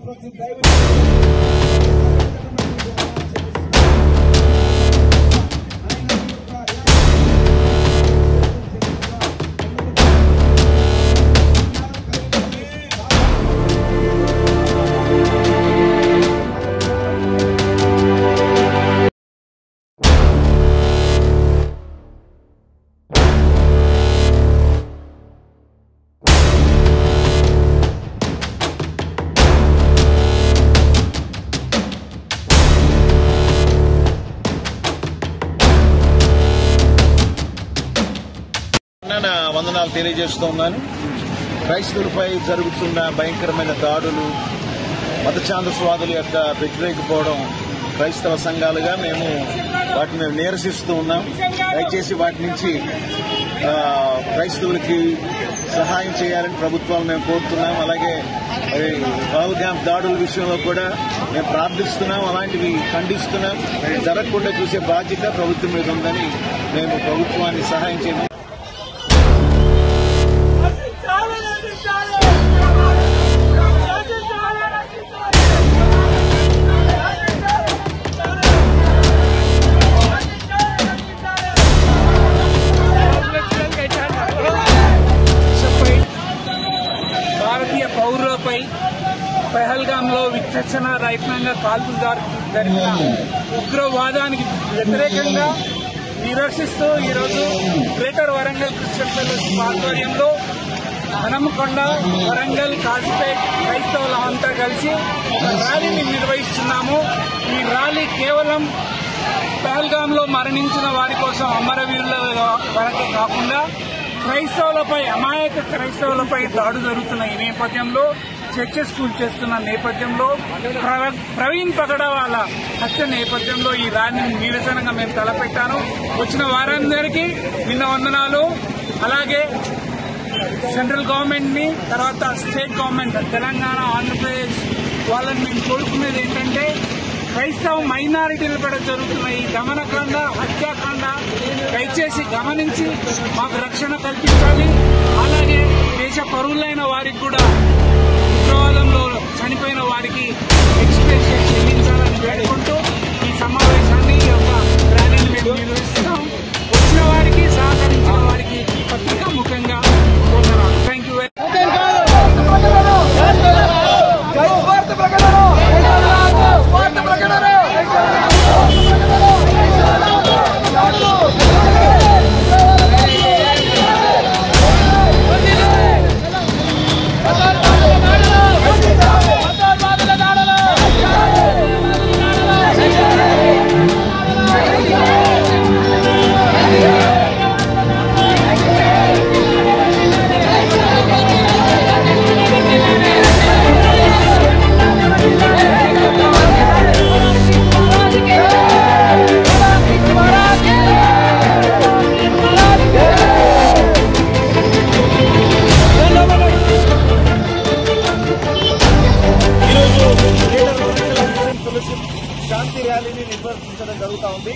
ప్రతి దైవ వందనాలు తెలియజేస్తున్నాను. క్రైస్తవులపై జరుగుతున్న భయంకరమైన దాడులు, మత ఛాందస్వాదుల యొక్క వ్యతిరేకపోవడం క్రైస్తవ సంఘాలుగా మేము వాటిని నిరసిస్తూ ఉన్నాం. దయచేసి వాటి నుంచి క్రైస్తవులకి సహాయం చేయాలని ప్రభుత్వాలు మేము కోరుతున్నాం. అలాగే పహల్గామ్ దాడుల విషయంలో కూడా మేము ప్రార్థిస్తున్నాం, అలాంటివి ఖండిస్తున్నాం. జరగకుండా చూసే బాధ్యత ప్రభుత్వం మీద ఉందని మేము ప్రభుత్వాన్ని సహాయం చేయమని పౌరులపై పహల్గామ్లో విచక్షణ రహితంగా కాల్పులు జరిగిన ఉగ్రవాదానికి వ్యతిరేకంగా నిరసిస్తూ ఈరోజు గ్రేటర్ వరంగల్ క్రిస్టియన్ ఫెలోషిప్ ఆధ్వర్యంలో హనుమకొండ, వరంగల్, కాజీపేట్ క్రైస్తవులంతా కలిసి ఒక ర్యాలీని నిర్వహిస్తున్నాము. ఈ ర్యాలీ కేవలం పహల్గామ్లో మరణించిన వారి కోసం, అమరవీరుల వరకే కాకుండా క్రైస్తవులపై, అమాయక క్రైస్తవులపై దాడు జరుగుతున్న ఈ నేపథ్యంలో, చర్చెస్ స్కూల్ చేస్తున్న నేపథ్యంలో, ప్రవీణ్ పగడా వాళ్ళ హత్య నేపథ్యంలో ఈ ర్యాలీని నిరసనగా మేము తలపెట్టాను. వచ్చిన వారందరికీ నిన్న వందనాలు. అలాగే సెంట్రల్ గవర్నమెంట్ ని, తర్వాత స్టేట్ గవర్నమెంట్ తెలంగాణ, ఆంధ్రప్రదేశ్ వాళ్ళని మేము కోరుకునేది ఏంటంటే, క్రైస్తవ మైనారిటీల పట్ల జరుగుతున్న ఈ దమనకాండ, హత్యాకాండ దయచేసి గమనించి మాకు రక్షణ కల్పించాలి. అలాగే దేశ పౌరులైన వారికి కూడా ఉగ్రవాదంలో చనిపోయిన వారికి ఎక్స్‌గ్రేషియా చెల్లించాలని వేడుకుంటూ ఈ సమావేశాన్ని, ఈ యొక్క ర్యాలీని మేము నిర్వహిస్తున్నాం. వచ్చిన వారికి, సహకరించిన వారికి పత్రికా ముఖ్యంగా కోరుతున్నాను. Thank you. శాంతి ర్యాలీని నిర్వహించడం జరుగుతూ ఉంది.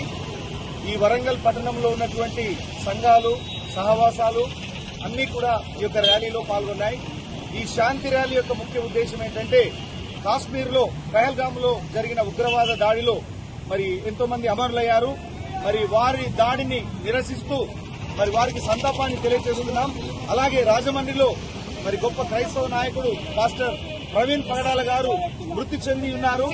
ఈ వరంగల్ పట్టణంలో ఉన్నటువంటి సంఘాలు, సహవాసాలు అన్ని కూడా ఈ యొక్క ర్యాలీలో పాల్గొన్నాయి. ఈ శాంతి ర్యాలీ యొక్క ముఖ్య ఉద్దేశం ఏంటంటే, కాశ్మీర్లో పహల్గామ్లో జరిగిన ఉగ్రవాద దాడిలో మరి ఎంతో మంది అమరులయ్యారు. మరి వారి దాడిని నిరసిస్తూ మరి వారికి సంతాపాన్ని తెలియజేస్తున్నాం. అలాగే రాజమండ్రిలో మరి గొప్ప క్రైస్తవ నాయకుడు పాస్టర్ ప్రవీణ్ పగడాల గారు మృతి చెంది ఉన్నారు.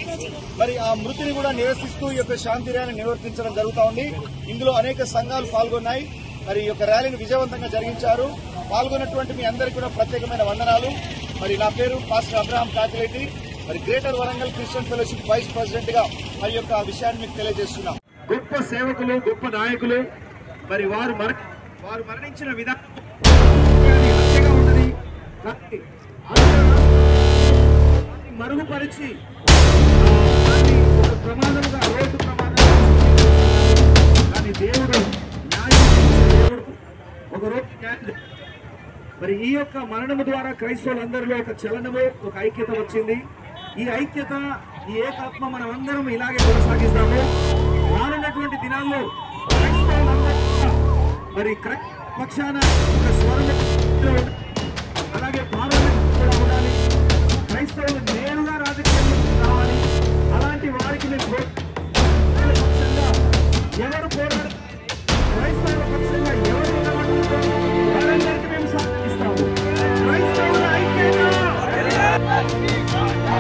మరి ఆ మృతిని కూడా నిరసిస్తూ ఈ యొక్క శాంతి ర్యాలీని నిర్వర్తించడం జరుగుతూ ఉంది. ఇందులో అనేక సంఘాలు పాల్గొన్నాయి. మరి ఈ యొక్క ర్యాలీని విజయవంతంగా జరిగించారు. పాల్గొన్నటువంటి మీ అందరికీ కూడా ప్రత్యేకమైన వందనాలు. మరి నా పేరు పాస్టర్ అబ్రహాం కాకిరెడ్డి. మరి greater Warangal Christian fellowship vice president గా మరి యొక్క విషయాన్ని మీకు తెలియజేస్తున్నాం. గొప్ప సేవకులు, గొప్ప నాయకులు, మరి వారు మరణించిన విధానం ఉన్నది. మరుగుపరిచి ఒక ప్రమాదంగా, రోడ్డు ప్రమాదంగా కానీ దేవుడు న్యాయం, ఒక రోడ్డు న్యాయం. మరి ఈ యొక్క మరణము ద్వారా క్రైస్తవులందరిలో ఒక చలనము, ఒక ఐక్యత వచ్చింది. ఈ ఐక్యత, ఈ ఏకాత్మ మనం అందరం ఇలాగే కొనసాగిస్తాము. రానున్నటువంటి దినాల్లో క్రైస్తవులందరూ మరి పక్షాన ఒక స్వరం, అలాగే పార్లమెంట్ కూడా ఉండాలి. క్రైస్తవులు నేరుగా రాజకీయ ఈ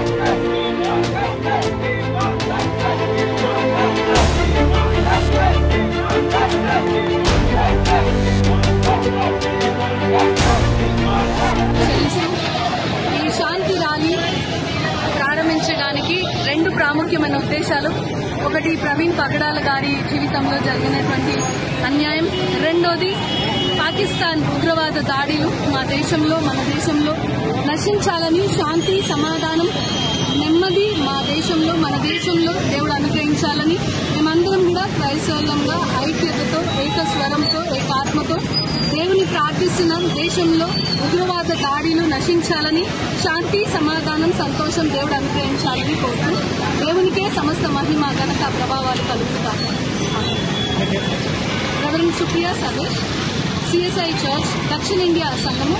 శాంతి ర్యాలీ ప్రారంభించడానికి రెండు ప్రాముఖ్యమైన ఉద్దేశాలు. ఒకటి ప్రవీణ్ పగడాల గారి జీవితంలో జరిగినటువంటి అన్యాయం, రెండోది పాకిస్తాన్ ఉగ్రవాద దాడులు మన దేశంలో నశించాలని, శాంతి సమాధానం నెమ్మది మన దేశంలో దేవుడు అనుగ్రహించాలని మేమందరం కూడా క్రైస్తవులంగా ఐక్యతతో, ఏకస్వరంతో, ఏకాత్మతో దేవుని ప్రార్థిస్తున్నాం. దేశంలో ఉగ్రవాద దాడులు నశించాలని, శాంతి సమాధానం సంతోషం దేవుడు అనుగ్రహించాలని కోరుతూ దేవునికే సమస్త మహిమ ఘనత ప్రభావాలు కలుగుతాయి. రెవరెండ్ సుప్రియా సదేశ్, సిఎస్ఐ చర్చ్ దక్షిణ ఇండియా సంఘము,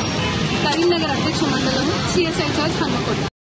కరీంనగర్ అధ్యక్ష మండలము, సిఎస్ఐ చర్చ్ హన్మకొండ.